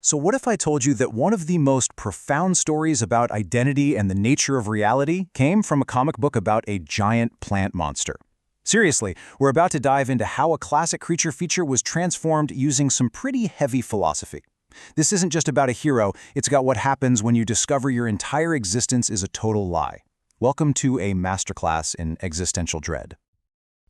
So what if I told you that one of the most profound stories about identity and the nature of reality came from a comic book about a giant plant monster? Seriously, we're about to dive into how a classic creature feature was transformed using some pretty heavy philosophy. This isn't just about a hero, it's about what happens when you discover your entire existence is a total lie. Welcome to a masterclass in existential dread.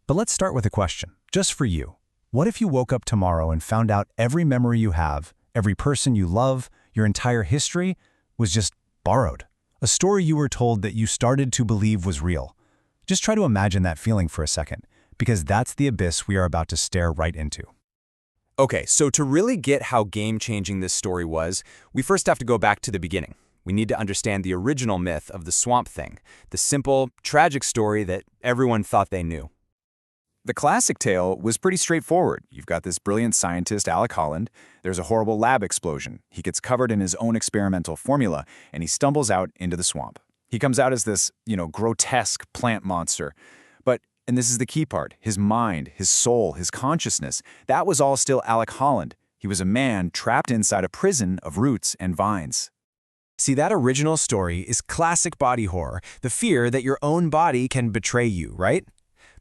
But let's start with a question, just for you. What if you woke up tomorrow and found out every memory you have, every person you love, your entire history, was just borrowed? A story you were told that you started to believe was real. Just try to imagine that feeling for a second, because that's the abyss we are about to stare right into. Okay, so to really get how game-changing this story was, we first have to go back to the beginning. We need to understand the original myth of the Swamp Thing, the simple, tragic story that everyone thought they knew. The classic tale was pretty straightforward. You've got this brilliant scientist, Alec Holland. There's a horrible lab explosion. He gets covered in his own experimental formula, and he stumbles out into the swamp. He comes out as this, grotesque plant monster. But, and this is the key part, his mind, his soul, his consciousness, that was all still Alec Holland. He was a man trapped inside a prison of roots and vines. See, that original story is classic body horror, the fear that your own body can betray you, right?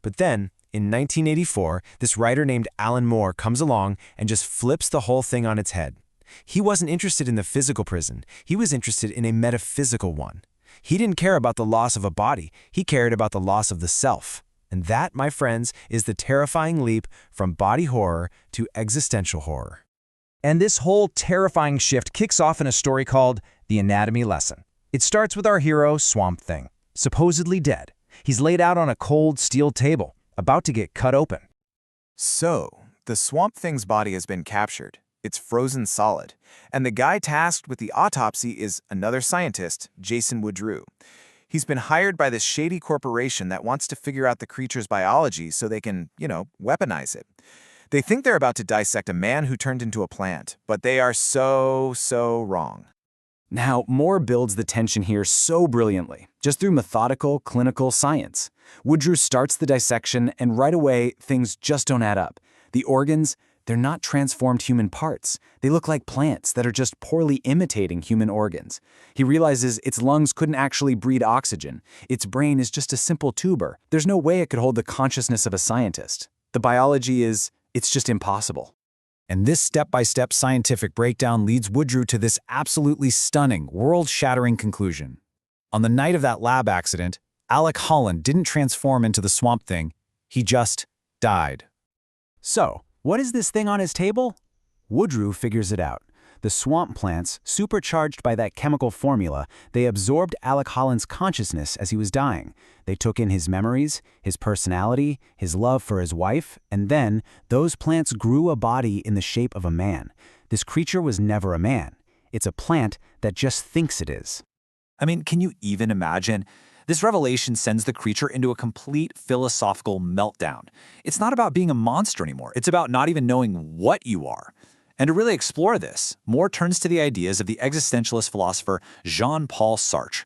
But then, in 1984, this writer named Alan Moore comes along and just flips the whole thing on its head. He wasn't interested in the physical prison. He was interested in a metaphysical one. He didn't care about the loss of a body. He cared about the loss of the self. And that, my friends, is the terrifying leap from body horror to existential horror. And this whole terrifying shift kicks off in a story called The Anatomy Lesson. It starts with our hero, Swamp Thing, supposedly dead. He's laid out on a cold steel table, about to get cut open. So, the Swamp Thing's body has been captured. It's frozen solid. And the guy tasked with the autopsy is another scientist, Jason Woodrue. He's been hired by this shady corporation that wants to figure out the creature's biology so they can, weaponize it. They think they're about to dissect a man who turned into a plant, but they are so wrong. Now, Moore builds the tension here so brilliantly, just through methodical, clinical science. Woodrue starts the dissection, and right away, things just don't add up. The organs, they're not transformed human parts. They look like plants that are just poorly imitating human organs. He realizes its lungs couldn't actually breathe oxygen. Its brain is just a simple tuber. There's no way it could hold the consciousness of a scientist. The biology it's just impossible. And this step-by-step scientific breakdown leads Woodrue to this absolutely stunning, world-shattering conclusion. On the night of that lab accident, Alec Holland didn't transform into the Swamp Thing. He just died. So, what is this thing on his table? Woodrue figures it out. The swamp plants, supercharged by that chemical formula, they absorbed Alec Holland's consciousness as he was dying. They took in his memories, his personality, his love for his wife, and then those plants grew a body in the shape of a man. This creature was never a man. It's a plant that just thinks it is. I mean, can you even imagine? This revelation sends the creature into a complete philosophical meltdown. It's not about being a monster anymore. It's about not even knowing what you are. And to really explore this, Moore turns to the ideas of the existentialist philosopher Jean-Paul Sartre.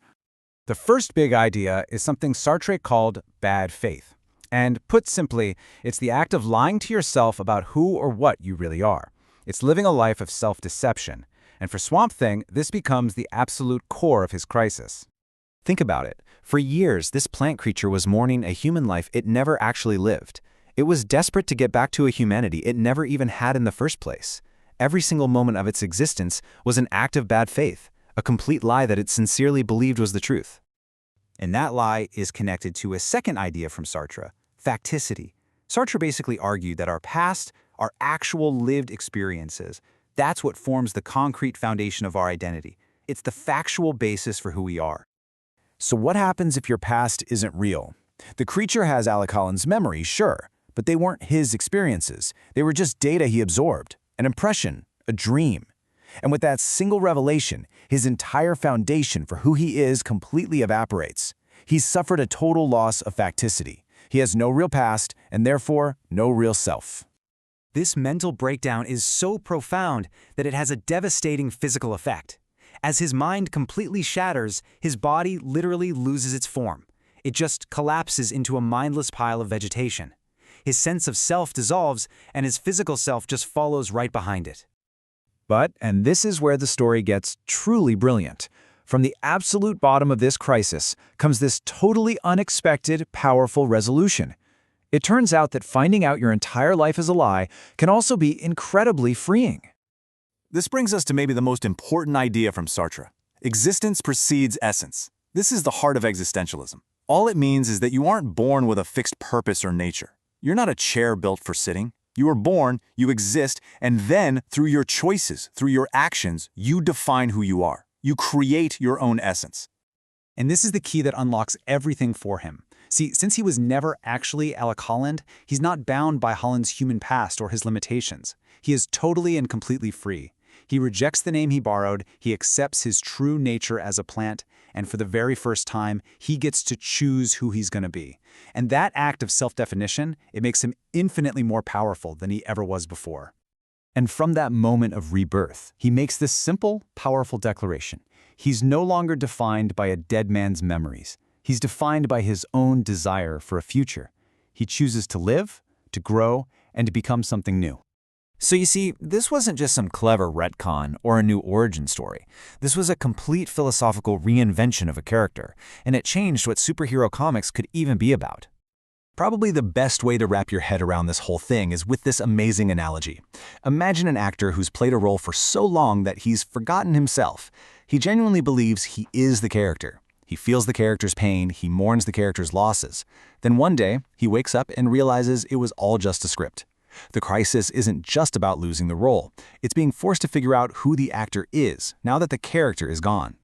The first big idea is something Sartre called bad faith. And put simply, it's the act of lying to yourself about who or what you really are. It's living a life of self-deception. And for Swamp Thing, this becomes the absolute core of his crisis. Think about it. For years, this plant creature was mourning a human life it never actually lived. It was desperate to get back to a humanity it never even had in the first place. Every single moment of its existence was an act of bad faith, a complete lie that it sincerely believed was the truth. And that lie is connected to a second idea from Sartre, facticity. Sartre basically argued that our past, our actual lived experiences, that's what forms the concrete foundation of our identity. It's the factual basis for who we are. So what happens if your past isn't real? The creature has Alec Holland's memories, sure, but they weren't his experiences. They were just data he absorbed. An impression, a dream. And with that single revelation, his entire foundation for who he is completely evaporates. He's suffered a total loss of facticity. He has no real past, and therefore, no real self. This mental breakdown is so profound that it has a devastating physical effect. As his mind completely shatters, his body literally loses its form. It just collapses into a mindless pile of vegetation. His sense of self dissolves, and his physical self just follows right behind it. But, and this is where the story gets truly brilliant, from the absolute bottom of this crisis comes this totally unexpected, powerful resolution. It turns out that finding out your entire life is a lie can also be incredibly freeing. This brings us to maybe the most important idea from Sartre. Existence precedes essence. This is the heart of existentialism. All it means is that you aren't born with a fixed purpose or nature. You're not a chair built for sitting. You were born, you exist, and then, through your choices, through your actions, you define who you are. You create your own essence. And this is the key that unlocks everything for him. See, since he was never actually Alec Holland, he's not bound by Holland's human past or his limitations. He is totally and completely free. He rejects the name he borrowed, he accepts his true nature as a plant, and for the very first time, he gets to choose who he's going to be. And that act of self-definition, it makes him infinitely more powerful than he ever was before. And from that moment of rebirth, he makes this simple, powerful declaration. He's no longer defined by a dead man's memories. He's defined by his own desire for a future. He chooses to live, to grow, and to become something new. So you see, this wasn't just some clever retcon or a new origin story. This was a complete philosophical reinvention of a character, and it changed what superhero comics could even be about. Probably the best way to wrap your head around this whole thing is with this amazing analogy. Imagine an actor who's played a role for so long that he's forgotten himself. He genuinely believes he is the character. He feels the character's pain, he mourns the character's losses. Then one day, he wakes up and realizes it was all just a script. The crisis isn't just about losing the role. It's being forced to figure out who the actor is, now that the character is gone.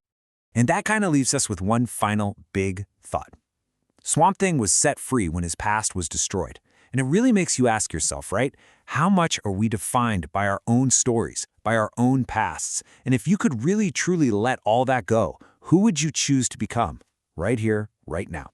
And that kind of leaves us with one final big thought. Swamp Thing was set free when his past was destroyed. And it really makes you ask yourself, right? How much are we defined by our own stories, by our own pasts? And if you could really truly let all that go, who would you choose to become? Right here, right now.